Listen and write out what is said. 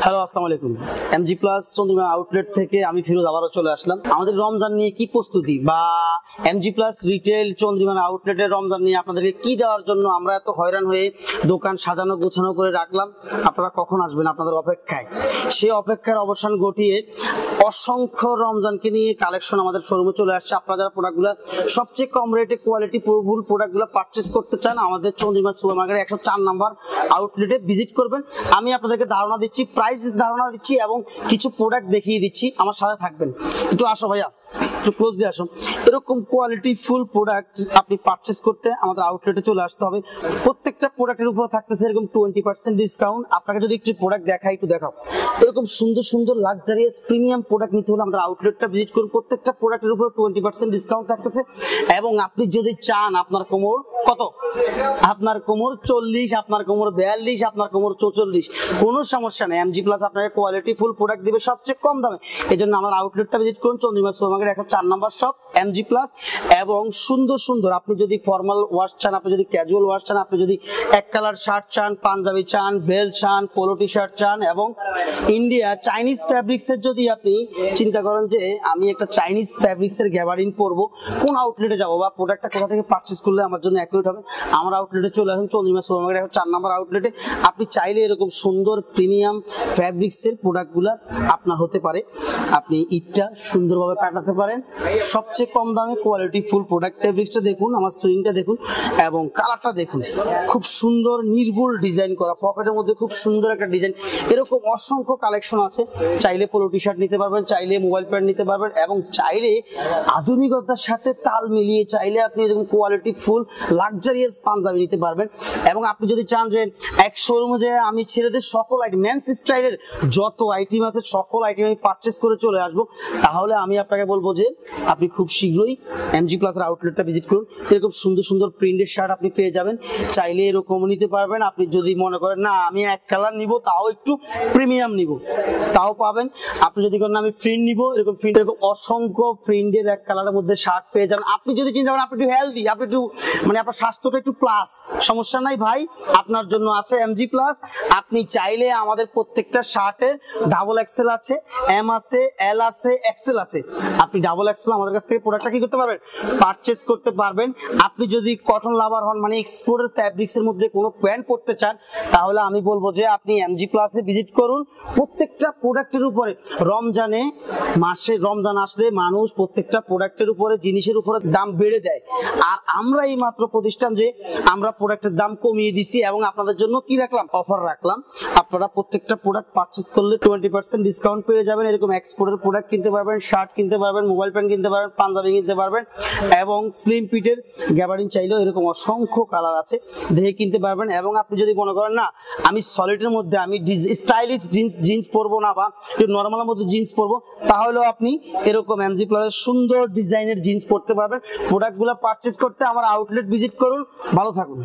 Hello, আসসালামু আলাইকুম। MG plus Chandrima outlet থেকে আমি ফিরোজ আবারও চলে আসলাম। আমাদের রমজান নিয়ে কি প্রস্তুতি বা এমজি প্লাস রিটেল চন্দ্রিমা আউটলেটের রমজান নিয়ে আপনাদেরকে কি দেওয়ার জন্য আমরা এত হয়রান হয়ে দোকান সাজানো গোছানো করে রাখলাম। আপনারা কখন আসবেন আপনাদের অপেক্ষায়, সেই অপেক্ষার অবসান ঘটিয়ে অসংখ্য রমজানকে নিয়ে কালেকশন আমাদের শোরুমে চলে আসছে। আপনারা যারা প্রোডাক্টগুলো সবচেয়ে কম রেটে কোয়ালিটি প্রফুল প্রোডাক্টগুলো পারচেস করতে চান, আমাদের চন্দ্রিমা সুপার মার্কেট 104 নম্বর আউটলেটে ভিজিট করবেন। আমি আপনাদেরকে ধারণা দিচ্ছি, প্রাইস ধারণা দিচ্ছি এবং কিছু প্রোডাক্ট দেখিয়ে দিচ্ছি। আমার সাথে থাকবেন। একটু আসো ভাইয়া, একটু ক্লোজলি আসো। এরকম কোয়ালিটি ফুল প্রোডাক্ট আপনি পারচেস করতে আমাদের আউটলেটে চলে আসতে হবে। প্রত্যেকটা প্রোডাক্টের উপর থাকতেছে এরকম 20% ডিসকাউন্ট। আপনাকে যদি একটু প্রোডাক্ট দেখাই, একটু দেখাও। এরকম সুন্দর সুন্দর লাক্সারিয়াস প্রিমিয়াম প্রোডাক্ট নিতে হলে আমাদের আউটলেটটা ভিজিট করুন। প্রত্যেকটা প্রোডাক্টের উপর 20% ডিসকাউন্ট থাকতেছে। এবং আপনি যদি চান আপনার কোমর কত, আপনার কোমর 40, আপনার কোমর 42, আপনার কোমর 44, কোনো সমস্যা নেই। এমজি প্লাস আপনাকে কোয়ালিটি ফুল প্রোডাক্ট দিবে সবচেয়ে কম দামে। এই জন্য আমার আউটলেটটা ভিজিট করুন, চন্দ্রিমা সুপার মার্কেট 104 নম্বর শপ এমজি প্লাস। এবং সুন্দর সুন্দর আপনি যদি ফর্মাল ওয়াশ চান, আপনি যদি ক্যাজুয়াল ওয়াশ চান, আপনি যদি এক কালার শার্ট চান, পাঞ্জাবি চান, বেল্ট চান, পোলো টি শার্ট চান, এবং ইন্ডিয়া চাইনিজ ফ্যাব্রিক্সের যদি আপনি চিন্তা করেন যে আমি একটা চাইনিজ ফ্যাব্রিক্সের গ্যাবারিন পরবো, কোন আউটলেটে যাবো বা প্রোডাক্টটা কোথা থেকে পারচেস করলে আমার জন্য অ্যাকুরেট হবে, আমার আউটলেটে চলে আসুন। চন্দ্রিমা সুপার মার্কেট 104 নম্বর আউটলেটে আপনি চাইলে এরকম সুন্দর প্রিমিয়াম ফ্যাব্রিক্সের প্রোডাক্টগুলো আপনার হতে পারে। আপনি ঈদটা সুন্দরভাবে কাটাতে পারেন সবচেয়ে কম দামে। Quality full product. ফেব্রিক্সটা দেখুন, আমার সুইংটা দেখুন এবং কালারটা দেখুন, খুব সুন্দর নির্ভুল ডিজাইন করা, পকেটের মধ্যে খুব সুন্দর একটা ডিজাইন। এরকম অসংখ্য কালেকশন আছে। চাইলে পোলো টি শার্ট নিতে পারবেন, চাইলে মোবাইল প্যান্ট নিতে পারবেন, এবং চাইলে আধুনিকতার সাথে তাল মিলিয়ে চাইলে আপনি এরকম কোয়ালিটি ফুল লাক্সারিয়াস পাঞ্জাবি নিতে পারবেন। এবং আপনি যদি চান যে এক শোরুমে যে আমি ছেলেদের সকল আইটেম, মেন্স স্টাইলের যত আইটেম আছে সকল আইটেম আমি পারচেস করে চলে আসবো, তাহলে আমি আপনাকে বলবো যে আপনি খুব শীঘ্রই এমজি প্লাসের আউটলেটটা ভিজিট করুন। এরকম সুন্দর সুন্দর প্রিন্টের শার্ট আপনি পেয়ে যাবেন। চাইলে এরকম নিতে পারবেন। আপনি যদি মনে করেন না আমি এক কালার নিব, তাও একটু প্রিমিয়াম নিব, তাও পাবেন। আপনি যদি করেন আমি প্রিন্ট নিব, এরকম প্রিন্ট, এরকম অসংখ্য প্রিন্টের এক কালারের মধ্যে শার্ট পেয়ে যাবেন। আপনি যদি চিন্তা করেন আপনি একটু হেলদি, আপনি একটু মানে আপনার স্বাস্থ্যটা একটু প্লাস, সমস্যা নাই ভাই, আপনার জন্য আছে এমজি প্লাস। আপনি চাইলে আমাদের প্রত্যেকটা শার্টের ডাবল এক্সেল আছে, এম আছে, এল আছে, এক্সেল আছে। আপনি ডাবল এক্সেল আমাদের কাছ থেকে প্রোডাক্টটা কি করতে পারবেন, পারচেস করতে পারবেন। আপনি যদি কটন লাভার হন, মানে এক্সপোর্টের ফ্যাব্রিক্সের মধ্যে কোনো প্যান্ট পরতে চান, তাহলে আমি বলবো যে আপনি এমজি প্লাসে ভিজিট করুন। প্রত্যেকটা প্রোডাক্টের উপরে রমজানে মাসে, রমজান আসলে মানুষ প্রত্যেকটা প্রোডাক্টের উপরে, জিনিসের উপরে দাম বেড়ে দেয়। আর আমরা এই মাত্র প্রতিষ্ঠান যে আমরা প্রোডাক্টের দাম কমিয়ে দিছি এবং আপনাদের জন্য কি রাখলাম, অফার রাখলাম। আপনারা প্রত্যেকটা প্রোডাক্ট পারচেস করলে 20% ডিসকাউন্ট পেয়ে যাবেন। এরকম এক্সপোর্টের প্রোডাক্ট কিনতে পারবেন, শার্ট কিনতে পারবেন, মোবাইল প্যান্ট কিনতে পারবেন, পাঞ্জাবি কিনতে পারবেন, এবং স্লিম ফিটের গ্যাবারিন চাইলেও এরকম অসংখ্য কালার আছে, দেখে কিনতে পারবেন। এবং আপনি যদি মনে করেন না আমি সলিডের মধ্যে আমি স্টাইলিশ জিন্স পরবো না বা নর্মালের মধ্যে জিন্স পরবো, তাহলেও আপনি এরকম এমজি প্লাসের সুন্দর ডিজাইনের জিন্স পরতে পারবেন। প্রোডাক্টগুলো পারচেস করতে আমার আউটলেট ভিজিট করুন। ভালো থাকুন।